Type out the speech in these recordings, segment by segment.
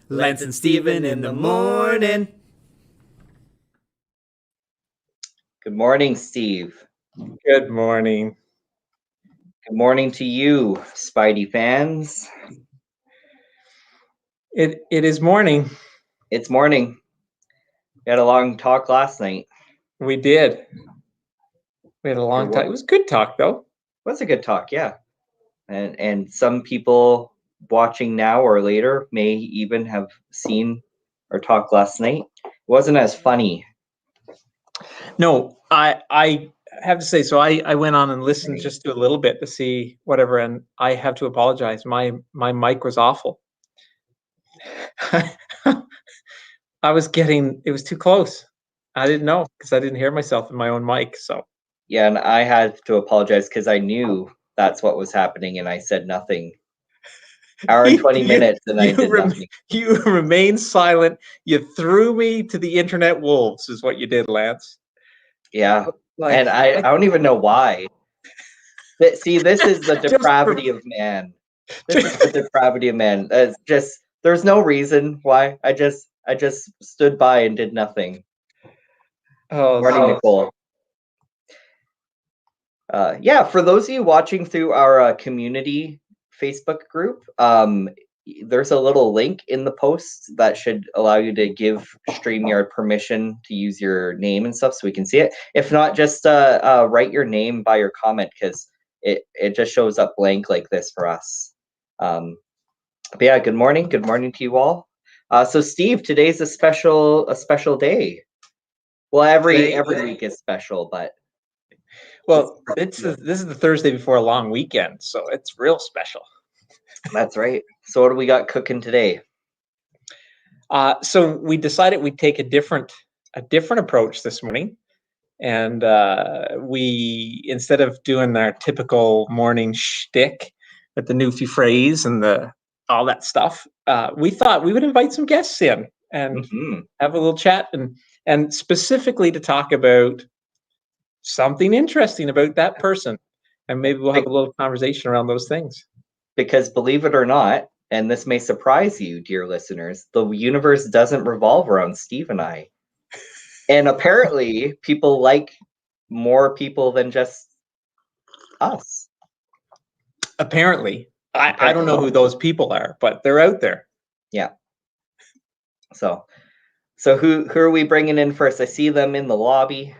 Lance and Steven in the morning. Good morning, Steve. Good morning. Good morning to you, Spidey fans. It is morning. It's morning. We had a long talk last night. We did. We had a long talk. It was good talk, though. It was a good talk, yeah. And some people watching now or later may even have seen our talk last night. It wasn't as funny. No, I have to say, so I went on and listened just to a little bit to see whatever, and I have to apologize. My mic was awful. I was getting, it was too close. I didn't know because I didn't hear myself in my own mic. So yeah, and I had to apologize because I knew that's what was happening, and I said nothing. Hour and 20 minutes, and I did nothing. You remained silent. You threw me to the internet wolves, is what you did, Lance. Yeah, and I don't even know why. See, this is the depravity of man. This is the depravity of man. It's just there's no reason why. I just stood by and did nothing. Oh, morning, Nicole. Yeah, for those of you watching through our community Facebook group, there's a little link in the post that should allow you to give StreamYard permission to use your name and stuff so we can see it. If not, just write your name by your comment because it just shows up blank like this for us. But yeah, good morning. Good morning to you all. So Steve, today's a special day. Well, every week is special, but well, this is the Thursday before a long weekend, so it's real special. That's right. So what do we got cooking today? So we decided we'd take a different approach this morning, and we, instead of doing our typical morning shtick with the Newfie phrase and all that stuff, we thought we would invite some guests in and have a little chat and specifically to talk about something interesting about that person, and maybe we'll have a little conversation around those things. Because believe it or not, and this may surprise you, dear listeners, the universe doesn't revolve around Steve and I. And apparently people like more people than just us. Apparently. I don't know who those people are, but they're out there. Yeah. So who are we bringing in first? I see them in the lobby.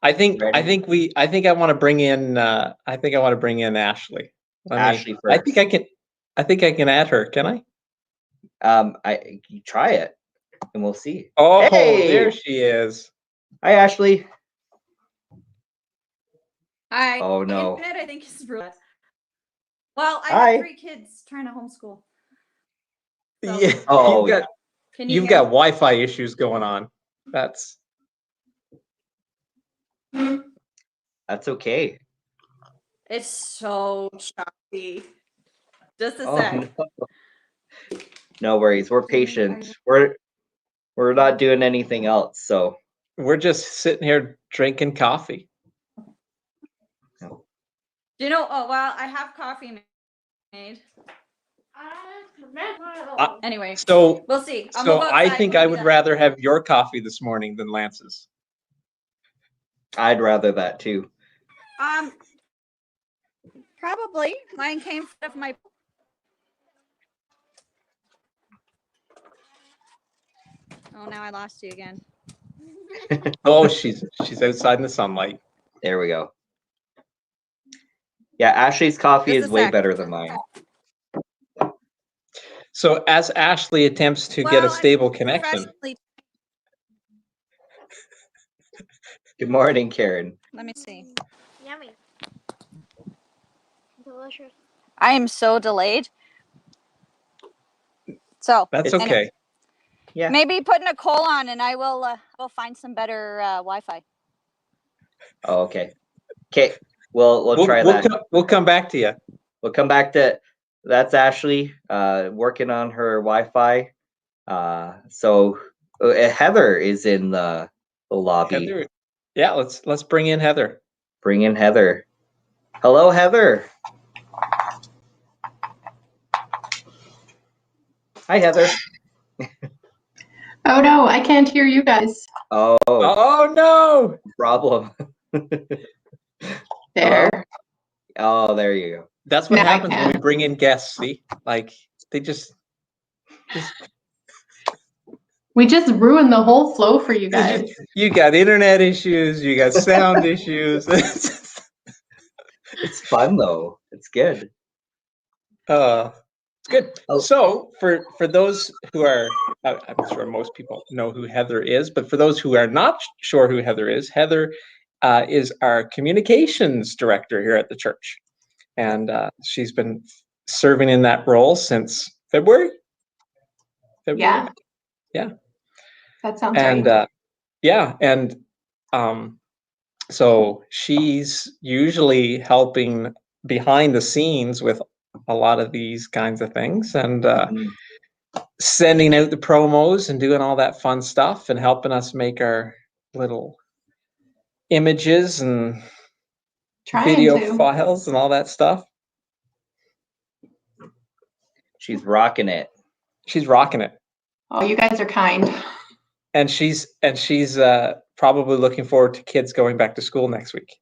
I think I want to bring in Ashley. Ashley first. I think I can add her. Can I? You try it and we'll see. Oh, hey! There she is. Hi, Ashley. Hi. Oh no. Internet, I think is real. Well, I have 3 kids trying to homeschool. So. Yeah. Oh, you've got Wi-Fi issues going on. That's okay. It's so choppy. Just a sec. No worries. We're patient. We're not doing anything else, so we're just sitting here drinking coffee. Do you know? Oh well, I have coffee made. Anyway, so we'll see. I think I would rather have your coffee this morning than Lance's. I'd rather that too. Probably. Mine came from my. Oh, now I lost you again. Oh, she's outside in the sunlight. There we go. Yeah, Ashley's coffee is way better than mine. So as Ashley attempts to get a stable connection. Good morning, Karen. Let me see. Yummy. Delicious. I am so delayed. So that's okay. Anyway, yeah. Maybe put Nicole on, and I will find some better Wi-Fi. Oh, okay. Okay. We'll try that. We'll come back to you. We'll come back to that's Ashley working on her Wi-Fi. So Heather is in the lobby. Heather. Yeah, let's bring in Heather. Bring in Heather. Hello, Heather. Hi, Heather. Oh no, I can't hear you guys. Oh, Oh no! problem. There. Oh, there you go. That's what Now I happens when we can. bring in guests. See, like they just We just ruined the whole flow for you guys. you got internet issues, you got sound issues. It's fun though. It's good. It's good. Oh. So for those who are, I'm sure most people know who Heather is, but for those who are not sure who Heather is is our communications director here at the church, and she's been serving in that role since February. Yeah. Yeah. That sounds And right. and so she's usually helping behind the scenes with a lot of these kinds of things, and sending out the promos and doing all that fun stuff and helping us make our little images and video files and all that stuff. She's rocking it. She's rocking it. Oh, you guys are kind. And she's probably looking forward to kids going back to school next week.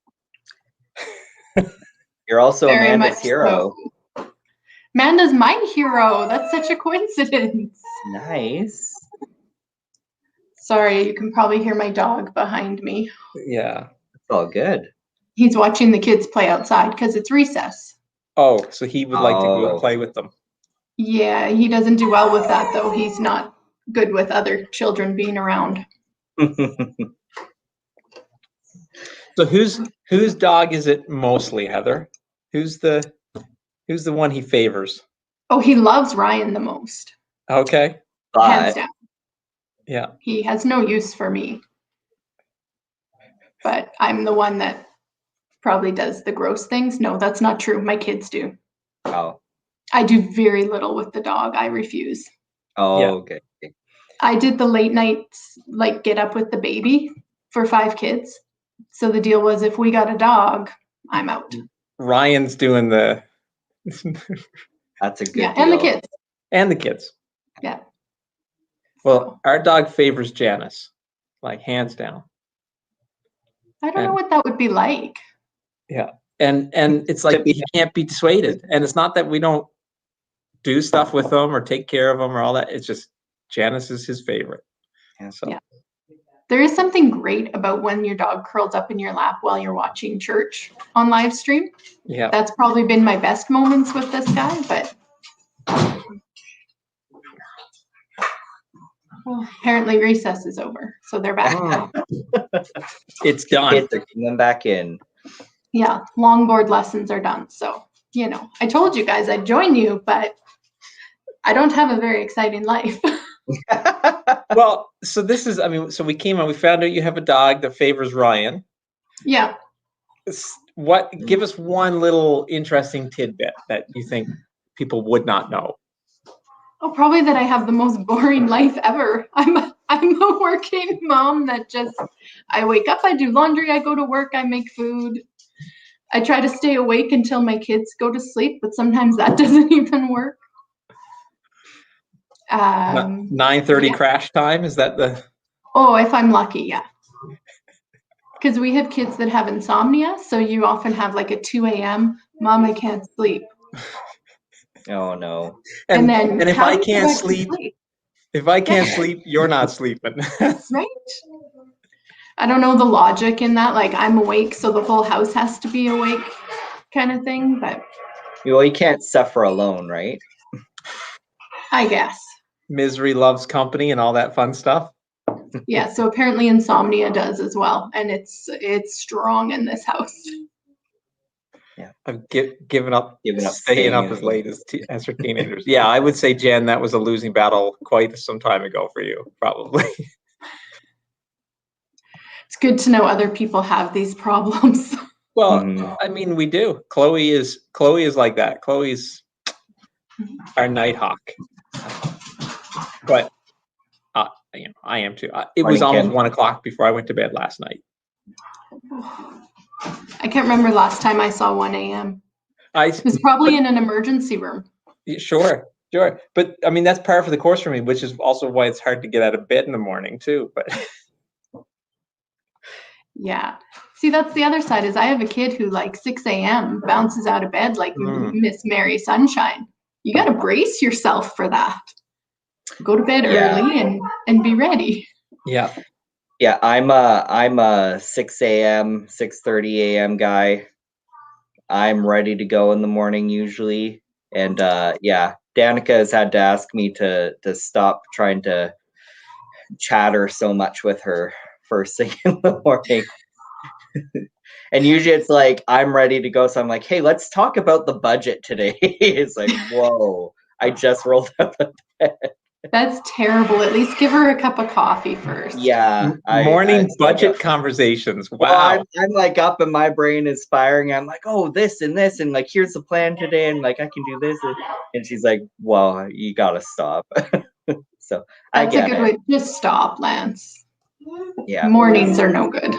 You're also Very Amanda's much hero. so. Amanda's my hero. That's such a coincidence. Nice. Sorry, you can probably hear my dog behind me. Yeah. It's all good. He's watching the kids play outside because it's recess. Oh, so he would like to go Oh. and play with them. Yeah, he doesn't do well with that though. He's not good with other children being around. So whose dog is it mostly, Heather? Who's the one he favors? Oh, he loves Ryan the most. Okay. Hands down. Yeah. He has no use for me. But I'm the one that probably does the gross things. No, that's not true. My kids do. Oh. I do very little with the dog. I refuse. Oh, Yeah. okay. I did the late nights, like get up with the baby for 5 kids. So the deal was if we got a dog, I'm out. Ryan's doing the That's a good Yeah, deal. and the kids. and the kids. Yeah. Well, our dog favors Janice, like hands down. I don't know what that would be like. Yeah. And it's like he can't be dissuaded. And it's not that we don't do stuff with them or take care of them or all that. It's just Janice is his favorite. And so Yeah. There is something great about when your dog curls up in your lap while you're watching church on live stream. yeah. That's probably been my best moments with this guy, but well, apparently recess is over, so they're back. It's done. Kids are coming back in. Yeah, longboard lessons are done. So, I told you guys I'd join you, but I don't have a very exciting life. Well, so this is, so we came on, we found out you have a dog that favors Ryan. Yeah. Give us one little interesting tidbit that you think people would not know. Oh, probably that I have the most boring life ever. I'm a working mom that I wake up, I do laundry, I go to work, I make food. I try to stay awake until my kids go to sleep, but sometimes that doesn't even work. 9:30 crash time, is that the? Oh, if I'm lucky, yeah. Because we have kids that have insomnia, so you often have like a 2 a.m. Mom, I can't sleep. Oh no. And then if how I do you can't go back to sleep, if I can't sleep, you're not sleeping. Right? I don't know the logic in that. Like I'm awake, so the whole house has to be awake kind of thing, but Well, you can't suffer alone, right? I guess. Misery loves company and all that fun stuff. Yeah, so apparently insomnia does as well, and it's strong in this house. Yeah. I've given up Staying staying up in. as late as for teenagers. Yeah, I would say, Jen, that was a losing battle quite some time ago for you, probably. It's good to know other people have these problems. Well, Mhm. we do. Chloe is like that. Chloe's our Nighthawk. But I am too. It was Morning, almost Ken. 1:00 before I went to bed last night. I can't remember last time I saw 1 a.m. I It was probably in an emergency room. sure. Sure. But I mean, that's par for the course for me, which is also why it's hard to get out of bed in the morning too. But Yeah. See, that's the other side is I have a kid who like 6 a.m. bounces out of bed like Miss Mary Sunshine. You got to brace yourself for that. Go to bed early and be ready. yeah. Yeah, I'm a 6 a.m., 6:30 a.m. guy. I'm ready to go in the morning usually. And yeah, Danica has had to ask me to stop trying to chatter so much with her first thing in the morning. And usually it's like I'm ready to go, so I'm like, hey, let's talk about the budget today. It's like, whoa, I just rolled up of bed. That's terrible. At least give her a cup of coffee first. Yeah. Morning budget conversations. Wow. Well, I'm like up and my brain is firing. I'm like, oh, this and this, and like, here's the plan today, and like, I can do this. And she's like, well, you gotta stop. So I That's a get good it. way. Just stop, Lance. Yeah. Mornings are no good.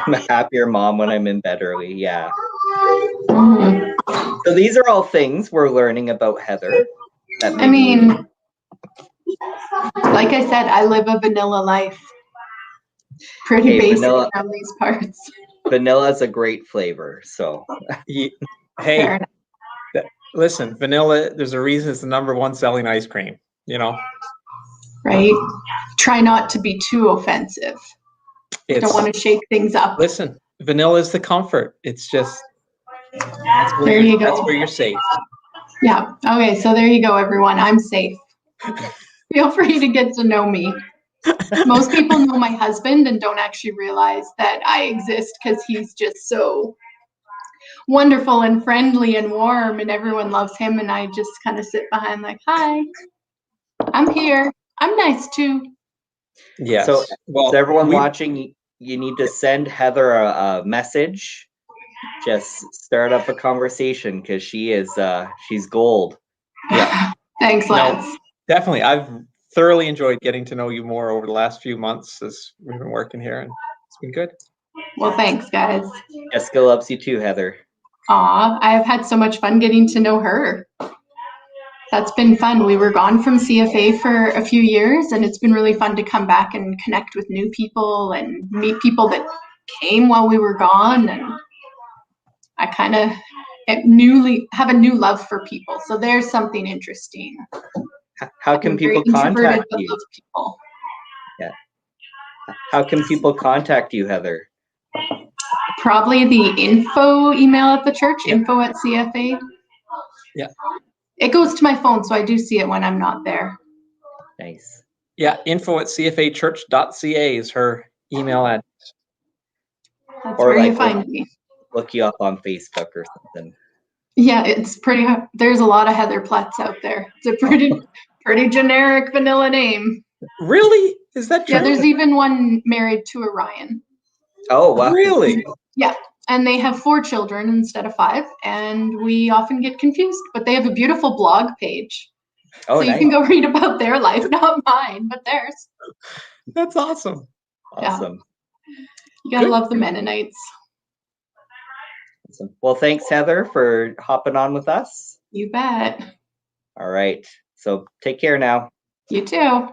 I'm a happier mom when I'm in bed early. Yeah. Mhm. So these are all things we're learning about Heather. That I mean, like I said, I live a vanilla life. Pretty Hey, basic vanilla- around these parts. vanilla is a great flavor. So Hey, Fair enough. listen, vanilla, there's a reason it's the #1 selling ice cream, you know? Right? Try not to be too offensive. Don't want to shake things up. Listen, vanilla is the comfort. It's just, There you go. that's where you're safe. Yeah. Okay. So there you go, everyone. I'm safe. Feel free to get to know me. Most people know my husband and don't actually realize that I exist because he's just so wonderful and friendly and warm and everyone loves him. And I just kind of sit behind like, hi, I'm here. I'm nice too. Yes. So, well, to everyone watching, you need to send Heather a message. Just start up a conversation because she's gold. Yeah. Thanks, Lance. No, definitely. I've thoroughly enjoyed getting to know you more over the last few months as we've been working here, and it's been good. Well, thanks, guys. Jessica loves you too, Heather. Aw, I've had so much fun getting to know her. That's been fun. We were gone from CFA for a few years, and it's been really fun to come back and connect with new people and meet people that came while we were gone. And I kind of have a new love for people. So there's something interesting. How can I'm very people contact introverted, but you? love people. Yeah. How can people contact you, Heather? Probably the info email at the church, info@CFA. Yeah. It goes to my phone, so I do see it when I'm not there. Nice. Yeah, info@cfachurch.ca is her email address. That's Or where like you find me. Look you up on Facebook or something. Yeah, it's pretty. There's a lot of Heather Pletz out there. It's a pretty generic vanilla name. Really? Is that true? Yeah, there's even one married to a Ryan. Oh, wow. Really? Yeah, and they have 4 children instead of 5, and we often get confused. But they have a beautiful blog page, Oh, so you nice. can go read about their life, not mine, but theirs. That's awesome. Awesome. You gotta Good. love the Mennonites. Awesome. Well, thanks, Heather, for hopping on with us. You bet. All right. So take care now. You too.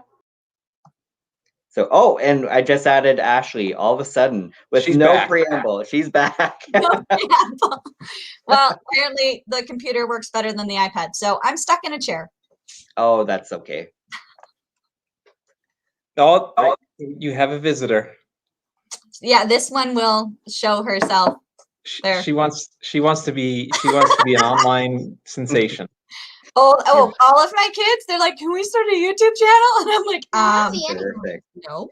So, oh, and I just added Ashley all of a sudden with She's no back. preamble. She's back. Well, apparently the computer works better than the iPad, so I'm stuck in a chair. Oh, that's okay. Oh, you have a visitor. Yeah, this one will show herself. There. She wants to be an online sensation. Oh, all of my kids, they're like, can we start a YouTube channel? And I'm like, Perfect. no.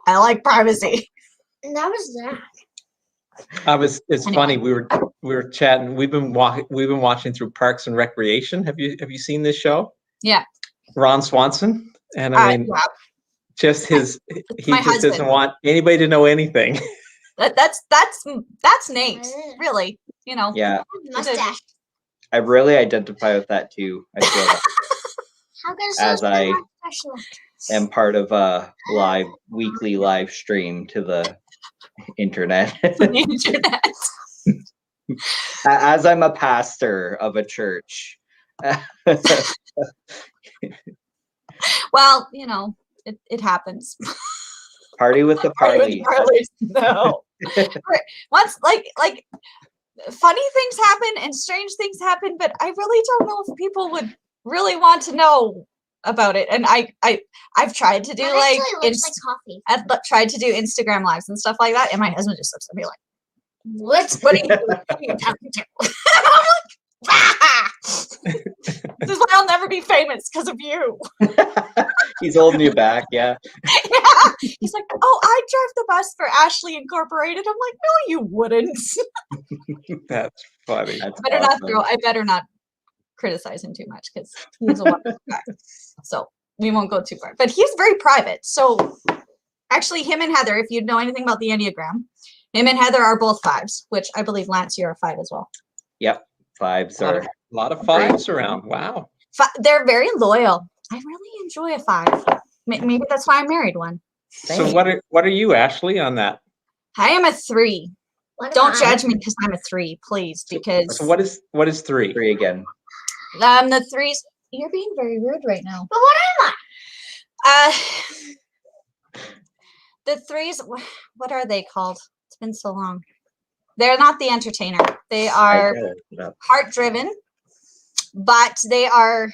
I like privacy. And that was that. It's funny. We were chatting. We've been watching through Parks and Recreation. Have you seen this show? Yeah. Ron Swanson, and I mean, yeah. just he just husband. doesn't want anybody to know anything. That's Nate, really. You know. Yeah, Mustache. I really identify with that too. I feel that How does as this I mustache look? am part of a weekly live stream to the internet. The internet. As I'm a pastor of a church. Well, it happens. Party with the party. No. Once like funny things happen and strange things happen, but I really don't know if people would really want to know about it. And I've tried to do That like, actually looks like coffee. I've tried to do Instagram lives and stuff like that, and my husband just looks at me like, What? "What are you doing? What are you talking to?" I'm like, "Ah! This is why I'll never be famous because of you." He's holding you back, yeah. Yeah. He's like, "Oh, I drive the bus for Ashley Incorporated." I'm like, "No, you wouldn't." That's funny. That's I better not criticize him too much because he's a wonderful guy. So we won't go too far. But he's very private. So actually, him and Heather, if you know anything about the Enneagram, him and Heather are both 5s, which I believe, Lance, you're a 5 as well. Yep. 5s are. A lot of 5s around. Wow. They're very loyal. I really enjoy a 5. Maybe that's why I married one. So what are you, Ashley, on that? I am a 3. What Don't am I? judge me because I'm a 3, please. Because So what is 3? 3 again. the 3s. You're being very rude right now. But what am I? The 3s. What are they called? It's been so long. They're not the entertainer. They are heart driven, but they are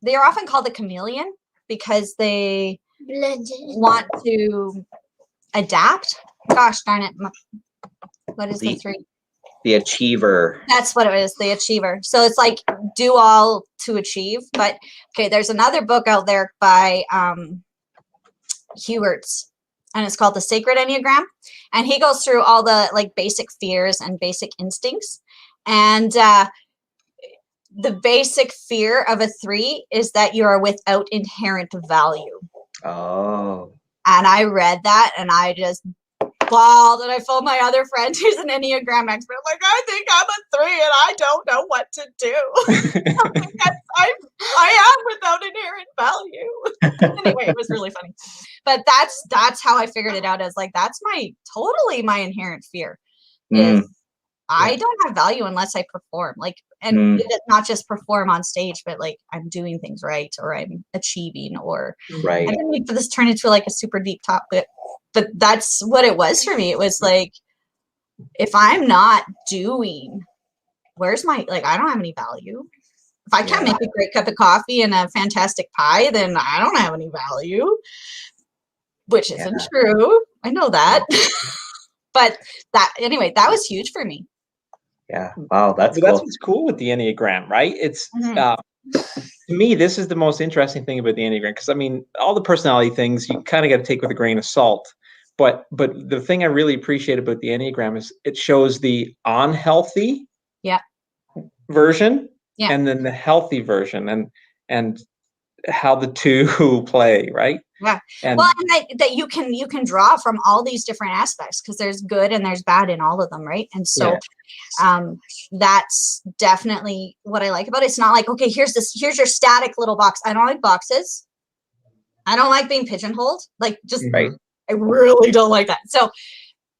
often called the chameleon because they Blended. want to adapt. Gosh darn it. What is the 3? The achiever. That's what it is, the achiever. So it's like do all to achieve. But okay, there's another book out there by Huberts, and it's called The Sacred Enneagram. And he goes through all the like basic fears and basic instincts. And the basic fear of a 3 is that you are without inherent value. Oh. And I read that and I just bawled, and I phoned my other friend who's an Enneagram expert. I'm like, I think I'm a 3 and I don't know what to do. I'm like, I am without inherent value. Anyway, it was really funny. But that's how I figured it out, as like that's totally my inherent fear. Is I don't have value unless I perform. Like, and not just perform on stage, but like I'm doing things right, or I'm achieving, or Right. I didn't mean for this to turn into like a super deep topic, but that's what it was for me. It was like, if I'm not doing, where's my, like, I don't have any value. If I can't make a great cup of coffee and a fantastic pie, then I don't have any value, which isn't true. I know that. But anyway, that was huge for me. Yeah. Wow. That's That's cool. what's cool with the Enneagram, right? It's to me, this is the most interesting thing about the Enneagram, because I mean, all the personality things you kind of got to take with a grain of salt. But the thing I really appreciate about the Enneagram is it shows the unhealthy version and then the healthy version, and how the two play, right? Yeah. And well, and that you can draw from all these different aspects, because there's good and there's bad in all of them, right? And so that's definitely what I like about it. It's not like, okay, here's your static little box. I don't like boxes. I don't like being pigeonholed. Like, just I really don't like that. So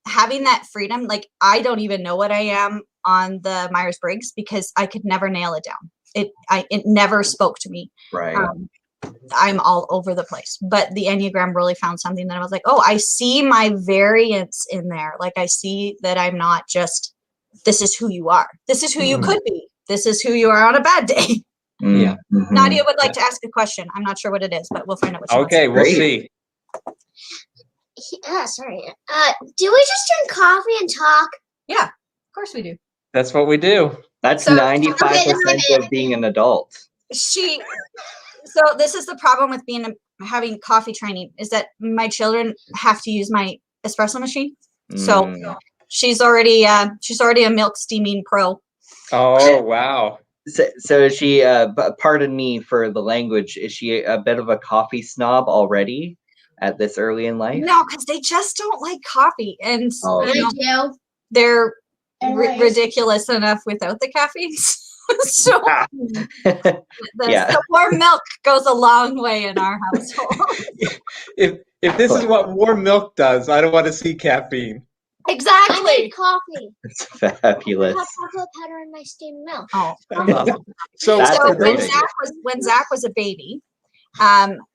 having that freedom, like, I don't even know what I am on the Myers-Briggs because I could never nail it down. It never spoke to me. Right. I'm all over the place. But the Enneagram really found something that I was like, oh, I see my variance in there. Like, I see that I'm not just, this is who you are. This is who you could be. This is who you are on a bad day. Yeah. Nadia would like to ask a question. I'm not sure what it is, but we'll find out what she okay, we'll see. Sorry. Do we just drink coffee and talk? Yeah, of course we do. That's what we do. That's So- 95% of being an adult. So this is the problem with having coffee training, is that my children have to use my espresso machine. So she's already a milk steaming pro. Oh, wow. So is she, pardon me for the language, is she a bit of a coffee snob already at this early in life? No, because they just don't like coffee, and Oh. you know, I do. they're Anyways. ridiculous enough without the caffeine. So the Yeah. warm milk goes a long way in our household. If this is what warm milk does, I don't want to see caffeine. I Exactly. made coffee. It's fabulous. Hot chocolate powder in my steamed milk. Oh. Awesome. So, That's So a great when idea. Zach was a baby,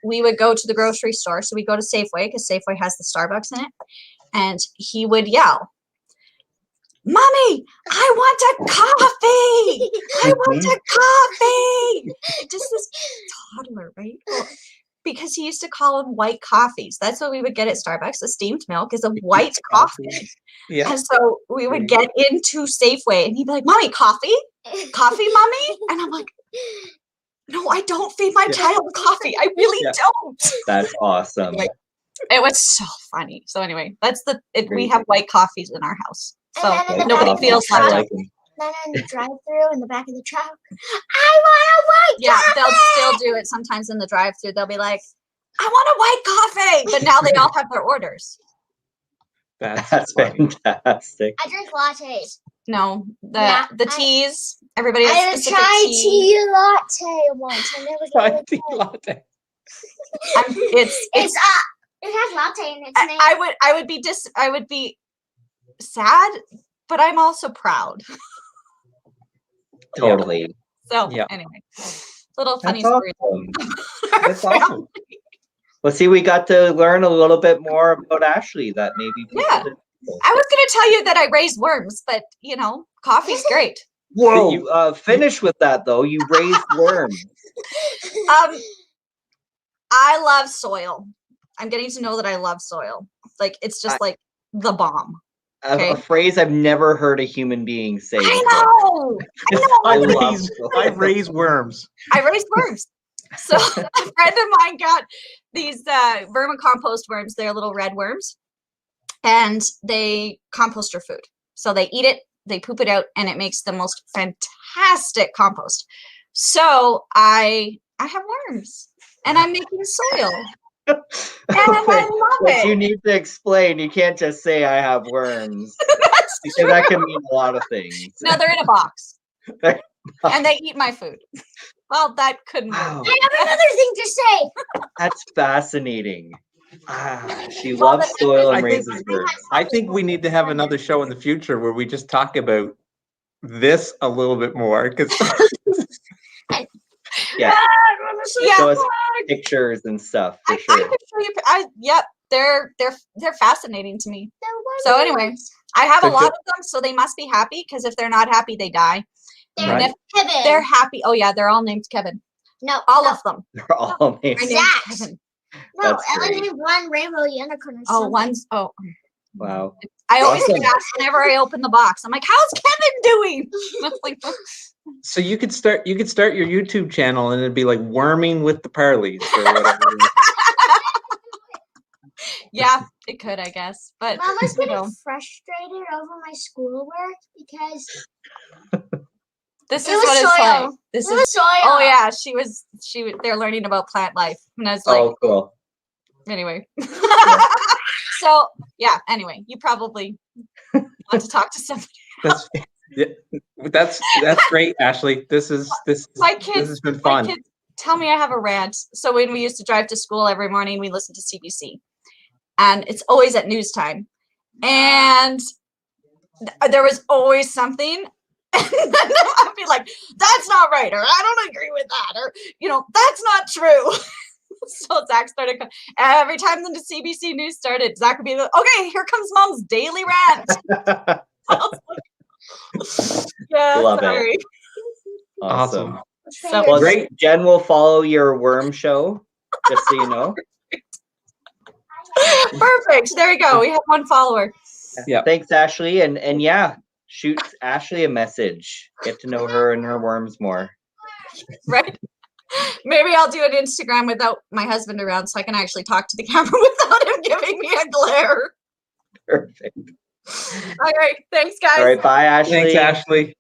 we would go to the grocery store. So we go to Safeway because Safeway has the Starbucks in it, and he would yell, "Mommy, I want a coffee! I want a coffee!" Just this toddler, right? Well, because he used to call them white coffees. That's what we would get at Starbucks. The steamed milk is a white coffee. yeah. And so we would get into Safeway and he'd be like, "Mommy, coffee? Coffee, mommy?" And I'm like, "No, I don't feed my Yeah. child coffee. I really Yeah. don't." That's awesome. It was so funny. So anyway, that's we Great. have white coffees in our house. So And then in the nobody back of feels the left truck, out. like 'em. Then in the drive-through in the back of the truck, I want a white Yeah, coffee. they'll still do it sometimes in the drive-through. They'll be like, "I want a white coffee," but now they all have their orders. That's funny. fantastic. I drink lattes. No, Yeah, the teas. Everybody I has had a specific chai tea. tea latte once, and it was Chai really tea good. latte. It's It's it has latte in its name. I would be sad, but I'm also proud. Totally. So Yeah. anyway, little funny That's story. awesome. Our That's awesome. Well, see, we got to learn a little bit more about Ashley that maybe people Yeah. didn't know. I was gonna tell you that I raise worms, but coffee's great. Whoa! You- Finish with that though. You raised worms. I love soil. I'm getting to know that I love soil. Like it's just like the bomb. Okay. A phrase I've never heard a human being say. I before. know. I love raise, soil. I raise worms. I raise worms. So a friend of mine got these vermicompost worms. They're little red worms, and they compost your food. So they eat it, they poop it out, and it makes the most fantastic compost. So I have worms, and I'm making soil, and I love But you it. need to explain. You can't just say I have worms That's because true. that can mean a lot of things. No, they're in a box, and they eat my food. Well, that couldn't Wow, work. I have another thing to say. that's fascinating. She Well, loves the soil I and think- raises worms. I think we need to have another show in the future where we just talk about this a little bit more because Yeah, Yeah, show us pictures and stuff for I sure. could show you. Yep, they're fascinating to me. There was So anyway, I have a They're lot good. of them, so they must be happy. Because if they're not happy, they die. They're And Right. if Kevin. they're happy, oh yeah, they're all named Kevin. No, All no, of them. They're all named. are named Zach. Kevin. no. That's Ellen great. named one Rainbow Unicorn. Or Oh, something. one's oh. Wow. I always Awesome. get asked whenever I open the box. I'm like, "How's Kevin doing?" I'm like, so you could start your YouTube channel and it'd be like worming with the Parleys or whatever. yeah, it could, I guess, but Mama's you getting know, frustrated over my schoolwork because this It is was what it's soil. like. This it is. was soil. Oh yeah, she was. They're learning about plant life, and I was like, Oh, cool. anyway. So yeah. Anyway, you probably want to talk to somebody. That's yeah, that's great, Ashley. This My this kids. has been My fun. kids tell me I have a rant. So when we used to drive to school every morning, we listened to CBC, and it's always at news time, and there was always something. And then I'd be like, "That's not right," or "I don't agree with that," or "That's not true." So Zach started every time the CBC News started. Zach would be like, "Okay, here comes Mom's daily rant." I was like, yeah, Love it. sorry. Awesome. So Well, Great. Jen will follow your worm show, just so you know. perfect. There you go. We have one follower. Yeah. Thanks, Ashley. And yeah, shoot Ashley a message. Get to know her and her worms more. Right? Maybe I'll do an Instagram without my husband around so I can actually talk to the camera without him giving me a glare. Perfect. All right. Thanks, guys. All right, bye, Ashley. Thanks, Ashley.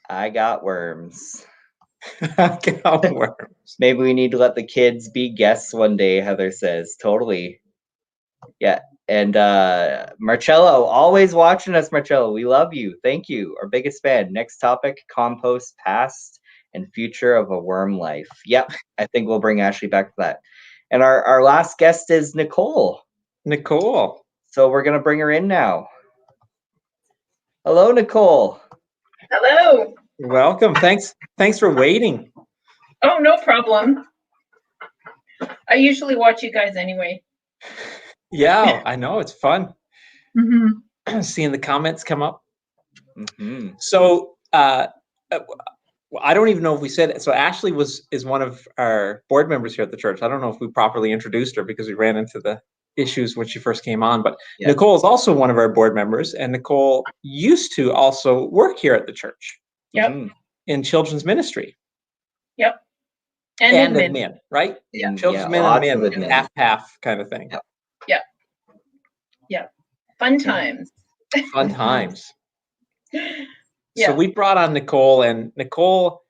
I got worms. Get out worms. Maybe we need to let the kids be guests one day, Heather says. Totally. Yeah. And Marcello, always watching us, Marcello. We love you. Thank you. Our biggest fan. Next topic, compost, past and future of a worm life. Yep. I think we'll bring Ashley back to that. And our last guest is Nicole. Nicole. So we're gonna bring her in now. Hello, Nicole. Hello. Welcome. Thanks for waiting. Oh, no problem. I usually watch you guys anyway. Yeah, I know, it's fun Mm-hmm. seeing the comments come up. Mhm. So I don't even know if we said it. So Ashley is one of our board members here at the church. I don't know if we properly introduced her because we ran into the issues when she first came on. But Yeah. Nicole is also one of our board members, and Nicole used to also work here at the church Yep. Mhm. in children's ministry Yep. and admin. admin, right? Yeah, Children's yeah, lots of admin, admin. half kind of thing. Yep. Fun times. Fun times. Yeah. So we brought on Nicole, and Nicole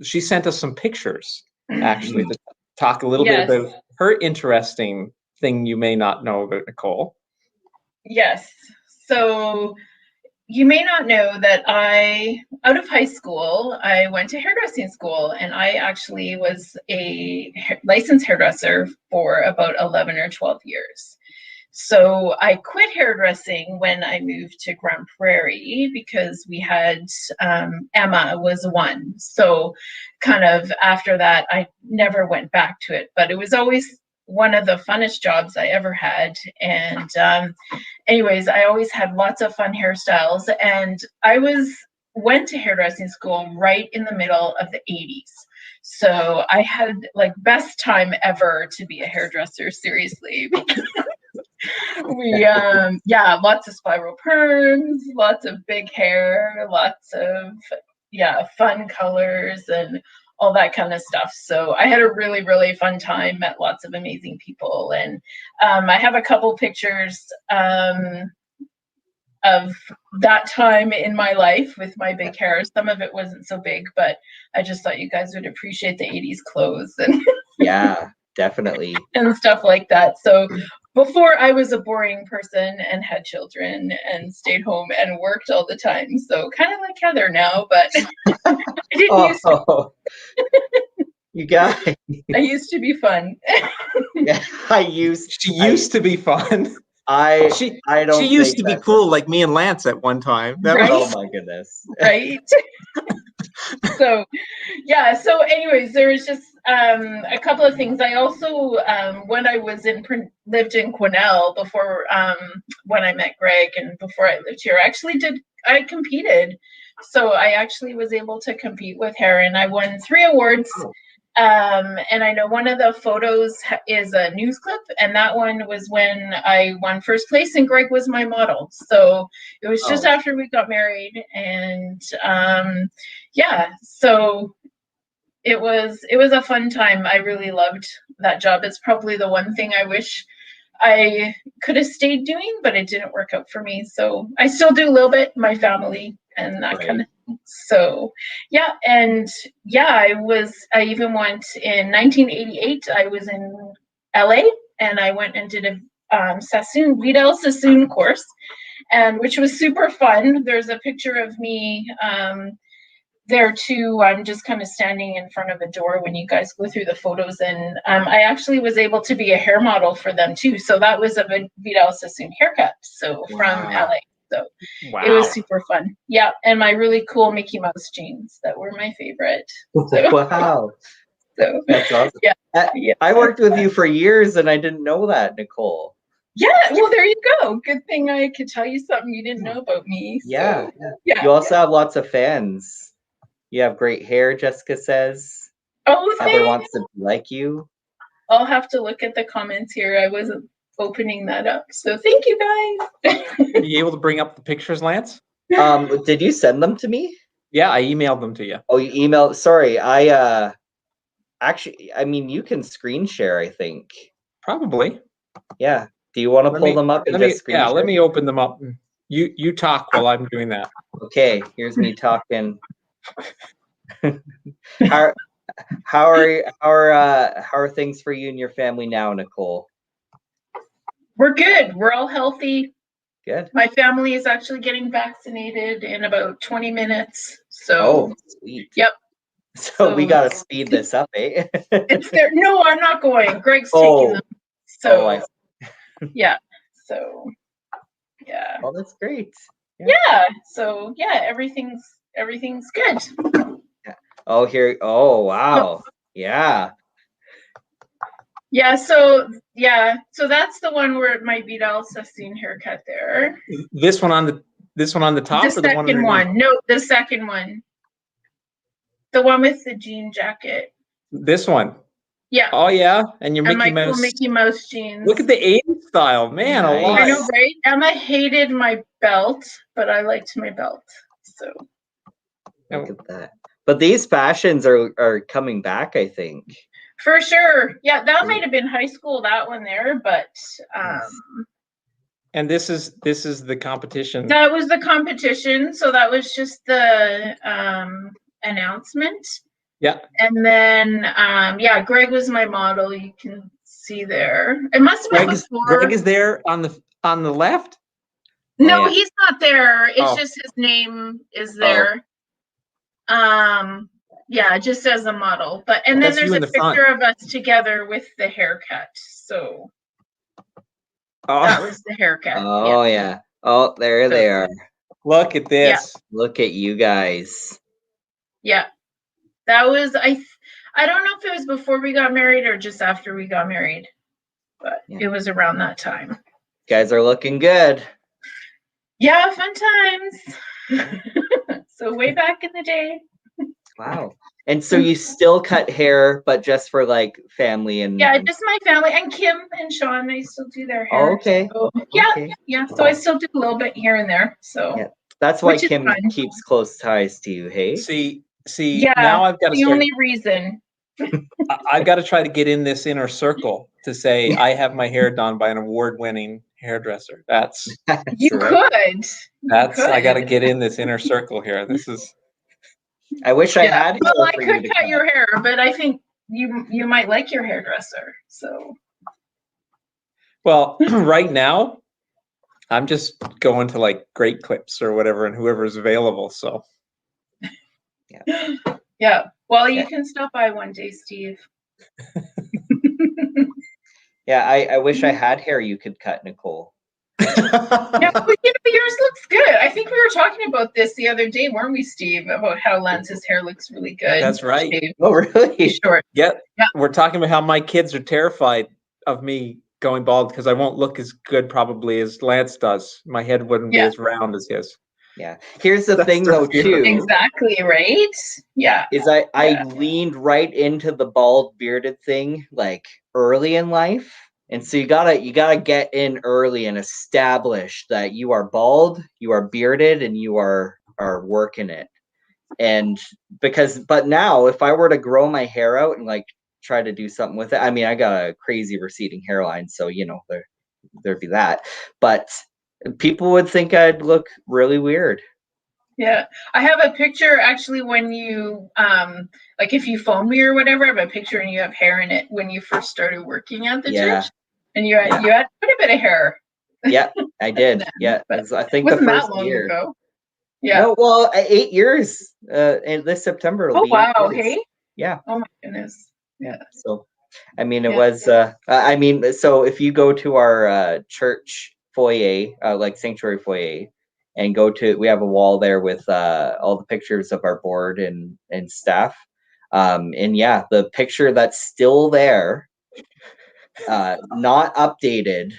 she sent us some pictures actually to talk a little Yes. bit about her interesting thing you may not know about Nicole. Yes. So you may not know that out of high school, I went to hairdressing school, and I actually was a licensed hairdresser for about 11 or 12 years. So I quit hairdressing when I moved to Grand Prairie because we had Emma was one. So kind of after that, I never went back to it, but it was always one of the funnest jobs I ever had. And anyways, I always had lots of fun hairstyles, and I went to hairdressing school right in the middle of the 80s. So I had like best time ever to be a hairdresser, seriously. We lots of spiral perms, lots of big hair, lots of fun colors and all that kind of stuff. So I had a really, really fun time, met lots of amazing people. And I have a couple pictures of that time in my life with my big hair. Some of it wasn't so big, but I just thought you guys would appreciate the 80s clothes and Yeah, definitely. and stuff like that. So before, I was a boring person and had children and stayed home and worked all the time. So kind of like Heather now, but I didn't used to. Oh, you guys. I used to be fun. Yeah, She used to be fun. I don't. She used think to be that's- cool like me and Lance at one time. That Right? was- Oh my goodness. Right? So so anyways, there was just a couple of things. I also when I was lived in Quesnel before when I met Greg and before I lived here, I competed. So I actually was able to compete with her, and I won 3 awards. And I know one of the photos is a news clip, and that one was when I won first place and Greg was my model. So it was just after we got married, and so it was a fun time. I really loved that job. It's probably the one thing I wish I could have stayed doing, but it didn't work out for me. So I still do a little bit, my family and that kind of thing. So I even went in 1988. I was in LA and I went and did a Vidal Sassoon course, and which was super fun. There's a picture of me there too. I'm just kind of standing in front of a door when you guys go through the photos, and I actually was able to be a hair model for them too. So that was a Vidal Sassoon haircut. So from LA. So it was super fun. Yeah, and my really cool Mickey Mouse jeans that were my favorite. So, Wow. So That's awesome. Yeah. I worked with you for years and I didn't know that, Nicole. Yeah, well, there you go. Good thing I could tell you something you didn't know about me. So, Yeah. yeah. You also have lots of fans. You have great hair, Jessica says. Oh, Heather thanks. wants to be like you. I'll have to look at the comments here. I wasn't opening that up. So thank you guys. Are you able to bring up the pictures, Lance? Did you send them to me? Yeah, I emailed them to you. Oh, you emailed. Sorry, actually, I mean, you can screen share, I think. Probably. Yeah. Do you want to pull them up and just screen share? Let me open them up. You talk while I'm doing that. Okay, here's me talking. How are things for you and your family now, Nicole? We're good. We're all healthy. Good. My family is actually getting vaccinated in about 20 minutes. So Oh, sweet. Yep. So we gotta speed this up, eh? it's there. No, I'm not going. Greg's taking them. So I yeah. So yeah. Oh, that's great. Yeah. So yeah, everything's good. Oh, here. Oh, wow. Yeah. Yeah. So that's the one where it might be the Alcestine haircut there. This one on the top, The or the one second underneath? one. No, the second one. The one with the jean jacket. This one. Yeah. Oh yeah, and your And Mickey my cool Mouse. Mickey Mouse jeans. Look at the 80s style, man. Nice. Alive. I know, right? Emma hated my belt, but I liked my belt. So Look at that. But these fashions are coming back, I think. for sure. Yeah, that might have been high school, that one there, but And this is the competition. that was the competition. So that was just the announcement. Yeah. And then Greg was my model. You can see there. It must have been before. Greg is there on the left. No, Oh, yeah. he's not there. It's Oh. just his name is there. Yeah, just as a model. But and then That's you there's in a the front. picture of us together with the haircut. So that Oh, was the haircut. Oh, yeah. Oh, there they are. look at this. Look at you guys. Yeah. That was I don't know if it was before we got married or just after we got married. But Yeah. it was around that time. You guys are looking good. Yeah, fun times. So way back in the day. Wow. And so you still cut hair, but just for like family and Yeah, just my family and Kim and Sean, they still do their hair. Oh, okay. So, yeah, Okay. yeah. So I still do a little bit here and there. So Yeah. That's why Which is Kim fun. keeps close ties to you, hey? See. yeah, Now I've got to the start. only reason. I've got to try to get in this inner circle to say I have my hair done by an award-winning hairdresser. That's You right. could. I got to get in this inner circle here. This is. I wish I Yeah. had Well, hair I for you could to cut your hair, but I think you might like your hairdresser. So Well, right now, I'm just going to like Great Clips or whatever, and whoever's available. So yeah. Well, you Yeah. can stop by one day, Steve. Yeah, I wish I had hair you could cut, Nicole. Yeah, but yours looks good. I think we were talking about this the other day, weren't we, Steve? About how Lance's hair looks really good. That's right. Steve, Oh, really? he's short. yeah, Yeah. we're talking about how my kids are terrified of me going bald because I won't look as good probably as Lance does. My head wouldn't be Yeah. as round as his. Yeah. Here's the That's thing, the though, fear. too. Exactly, right? Yeah. Is I Yeah. leaned right into the bald bearded thing like early in life. And so you gotta get in early and establish that you are bald, you are bearded, and you are working it. And but now if I were to grow my hair out and like try to do something with it, I mean I got a crazy receding hairline, so there'd be that. But people would think I'd look really weird. Yeah. I have a picture actually when you like if you phone me or whatever, I have a picture and you have hair in it when you first started working at the Yeah. church. And you had quite a bit of hair. Yeah, I did. Yeah. But I think Wasn't the that first long year. ago? Yeah. No, well, 8 years. And this September will Oh be 8 wow, years. hey? Yeah. Oh my goodness. Yeah. So, I mean, it Yeah. was. I mean, so if you go to our church foyer, like sanctuary foyer, and we have a wall there with all the pictures of our board and staff. And yeah, the picture that's still there, not updated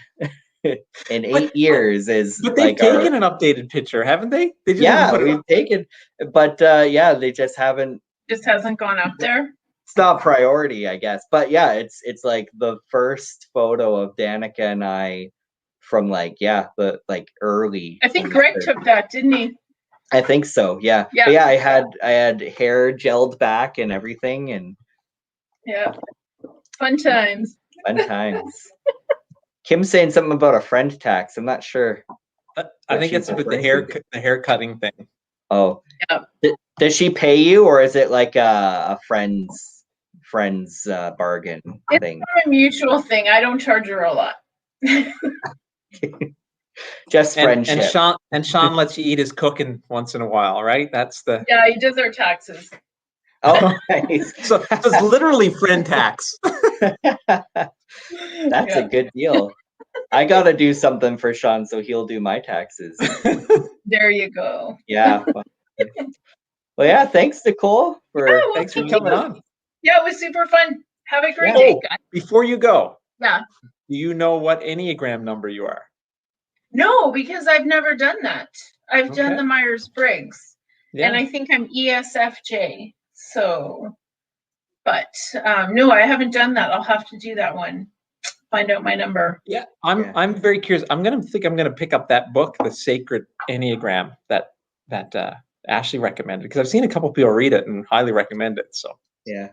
in 8 years, is But they've like our. taken an updated picture, haven't they? They just Yeah, haven't put it we've up. taken, but yeah, they just haven't. Just hasn't gone up there. It's not priority, I guess. But yeah, it's like the first photo of Danica and I from the early. I think Greg took that, didn't he? I think so. Yeah. Yeah. But yeah, I had hair gelled back and everything, and Yeah. Fun times. fun times. Kim's saying something about a friend tax. I'm not sure. I think it's with the hair cutting thing. Oh. Yeah. Does she pay you, or is it like a friend's bargain It's thing? not a mutual thing. I don't charge her a lot. Just friendship. And Sean lets you eat his cooking once in a while, right? That's the. Yeah, he does our taxes. Oh, nice. So it's literally friend tax. That's a good deal. I gotta do something for Sean, so he'll do my taxes. There you go. Yeah. Well, yeah. Thanks, Nicole. well, Thanks for thank coming you. on. Yeah, it was super fun. Have a great Yeah. day, Oh, guys. before you go, Yeah. do you know what Enneagram number you are? No, because I've never done that. I've done Okay. the Myers-Briggs, Yeah. and I think I'm ESFJ. So, but no, I haven't done that. I'll have to do that one. Find out my number. Yeah, Yeah. I'm very curious. I'm gonna pick up that book, The Sacred Enneagram, that Ashley recommended, because I've seen a couple people read it and highly recommend it. So Yeah.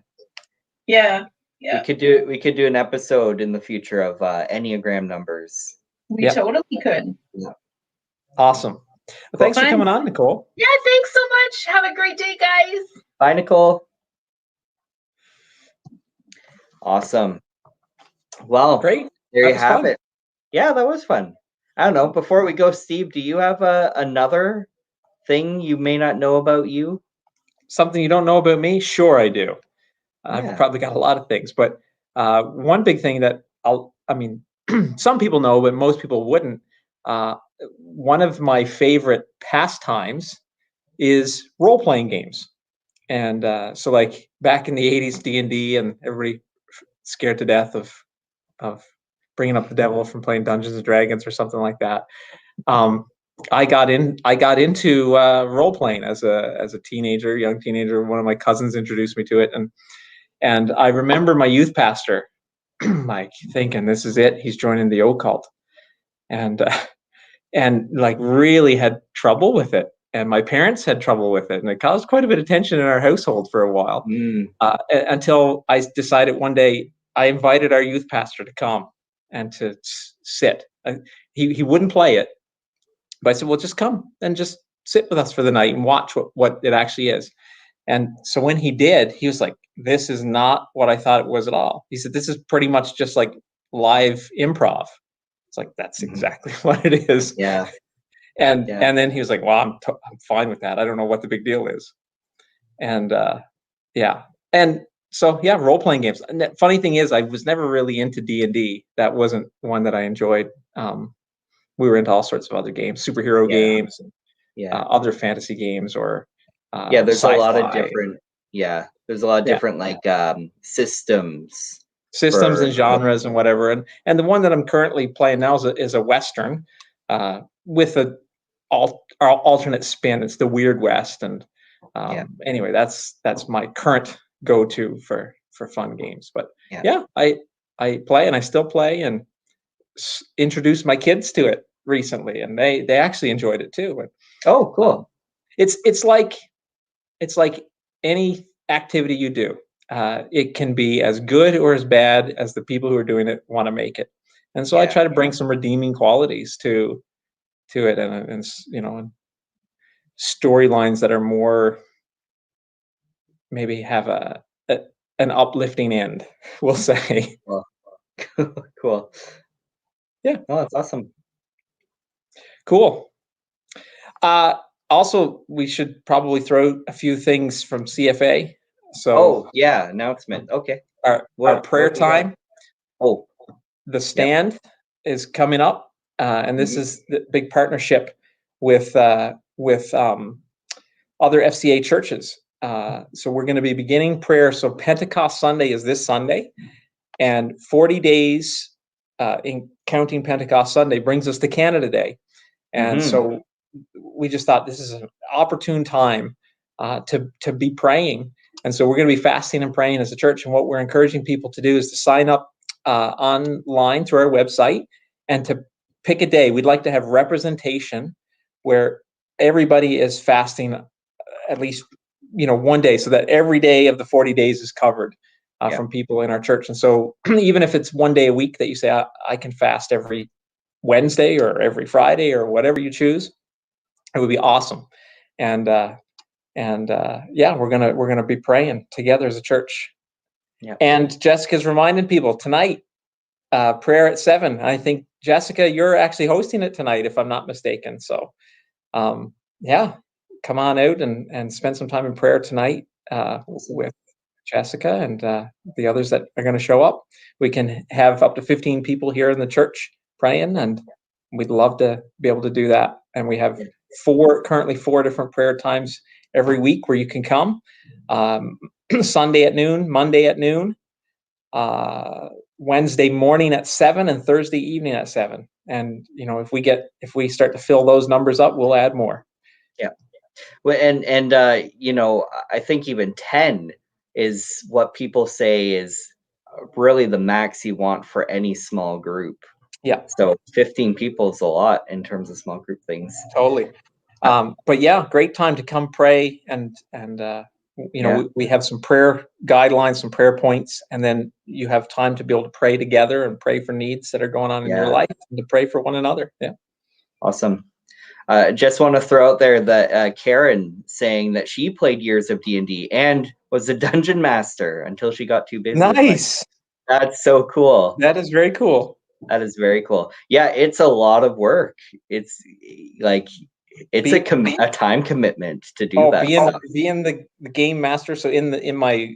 Yeah. We could do an episode in the future of Enneagram numbers. We Yep. totally could. awesome. Well, thanks for Fun. coming on, Nicole. Yeah, thanks so much. Have a great day, guys. Bye, Nicole. Awesome. Well, Great. there That you was have fun. it. Yeah, that was fun. I don't know. Before we go, Steve, do you have another thing you may not know about you? Something you don't know about me? Sure, I do. Yeah. I've probably got a lot of things, but one big thing that some people know, but most people wouldn't. One of my favorite pastimes is role-playing games. And so like back in the 80s, D&D, and everybody scared to death of bringing up the devil from playing Dungeons and Dragons or something like that. I got into role-playing as a teenager, young teenager. One of my cousins introduced me to it, and I remember my youth pastor like thinking, this is it, he's joining the occult, and like really had trouble with it, and my parents had trouble with it, and it caused quite a bit of tension in our household for a while, until I decided one day I invited our youth pastor to come and to sit. He wouldn't play it, but I said, well, just come and just sit with us for the night and watch what it actually is. And so when he did, he was like, this is not what I thought it was at all. He said, this is pretty much just like live improv. It's like, that's exactly what it is. Yeah. And then he was like, well, I'm fine with that. I don't know what the big deal is. And yeah. And so, yeah, role-playing games. And the funny thing is, I was never really into D&D. That wasn't one that I enjoyed. We were into all sorts of other games, superhero games, other fantasy games, or there's sci-fi. a lot of different there's a lot of different like systems and genres and whatever. And the one that I'm currently playing now is a Western with a alternate spin. It's the Weird West. And anyway, that's my current go-to for fun games. But I play, and I still play, and introduced my kids to it recently, and they actually enjoyed it too. And, oh, cool. It's like any activity you do. It can be as good or as bad as the people who are doing it want to make it. And so I try to bring some redeeming qualities to it, and storylines that are more, maybe have an uplifting end, we'll say. Cool. Yeah. Oh, that's awesome. Cool. Also, we should probably throw a few things from CFA. So, announcement. Okay. Our prayer time. Oh, the stand is coming up, and this is the big partnership with other FCA churches. So we're going to be beginning prayer. So Pentecost Sunday is this Sunday, and 40 days in counting Pentecost Sunday brings us to Canada Day. And so we just thought this is an opportune time to be praying. And so we're going to be fasting and praying as a church. And what we're encouraging people to do is to sign up online through our website and to pick a day. We'd like to have representation where everybody is fasting at least one day, so that every day of the 40 days is covered from people in our church. And so even if it's one day a week that you say, I can fast every Wednesday or every Friday or whatever you choose, it would be awesome. And we're gonna be praying together as a church. Yeah. And Jessica's reminding people tonight, prayer at 7. I think, Jessica, you're actually hosting it tonight, if I'm not mistaken. So come on out and spend some time in prayer tonight with Jessica and the others that are going to show up. We can have up to 15 people here in the church praying, and we'd love to be able to do that. And we have currently four different prayer times every week where you can come. Sunday at noon, Monday at noon, Wednesday morning at 7, and Thursday evening at 7. And if we start to fill those numbers up, we'll add more. Yeah. Well, and I think even 10 is what people say is really the max you want for any small group. Yeah. So 15 people is a lot in terms of small group things. Totally. But yeah, great time to come pray, and we have some prayer guidelines, some prayer points, and then you have time to be able to pray together and pray for needs that are going on in your life, and to pray for one another. Yeah. Awesome. Just want to throw out there that Karen saying that she played years of D&D and was a dungeon master until she got too busy. Nice. That's so cool. That is very cool. That is very cool. Yeah, it's a lot of work. It's like a time commitment to do that. Being the game master. So in my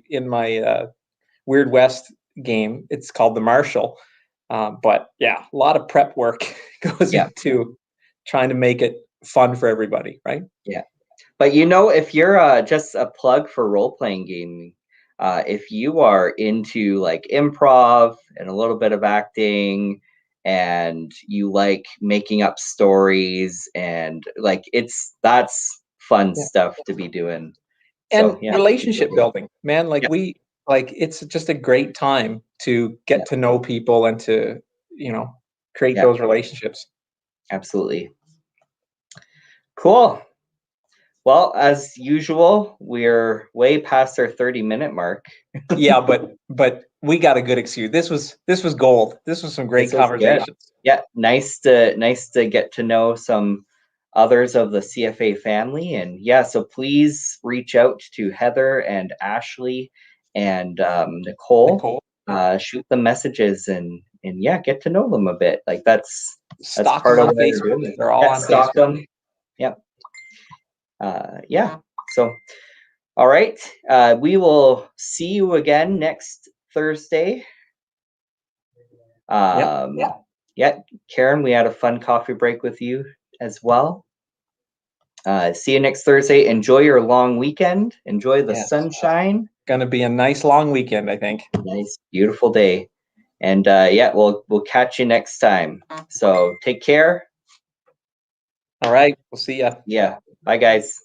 Weird West game, it's called the Marshal. But yeah, a lot of prep work goes into trying to make it fun for everybody, right? Yeah. But if you're just a plug for role-playing gaming, if you are into like improv and a little bit of acting, and you like making up stories, and like that's fun stuff to be doing. And relationship building, man, it's just a great time to get to know people and to, create those relationships. Absolutely. Cool. Well, as usual, we're way past our 30-minute mark. Yeah, but we got a good excuse. This was gold. This was some great conversations. Yeah, nice to get to know some others of the CFA family, and so please reach out to Heather and Ashley and Nicole. Shoot them messages and get to know them a bit. Like that's part of Facebook. They're all on Facebook. them. Yep. So, all right. We will see you again next Thursday. Karen, we had a fun coffee break with you as well. See you next Thursday. Enjoy your long weekend. Enjoy the sunshine. Gonna be a nice long weekend, I think. Nice, beautiful day. And we'll catch you next time. So take care. All right, we'll see ya. Yeah. Bye, guys.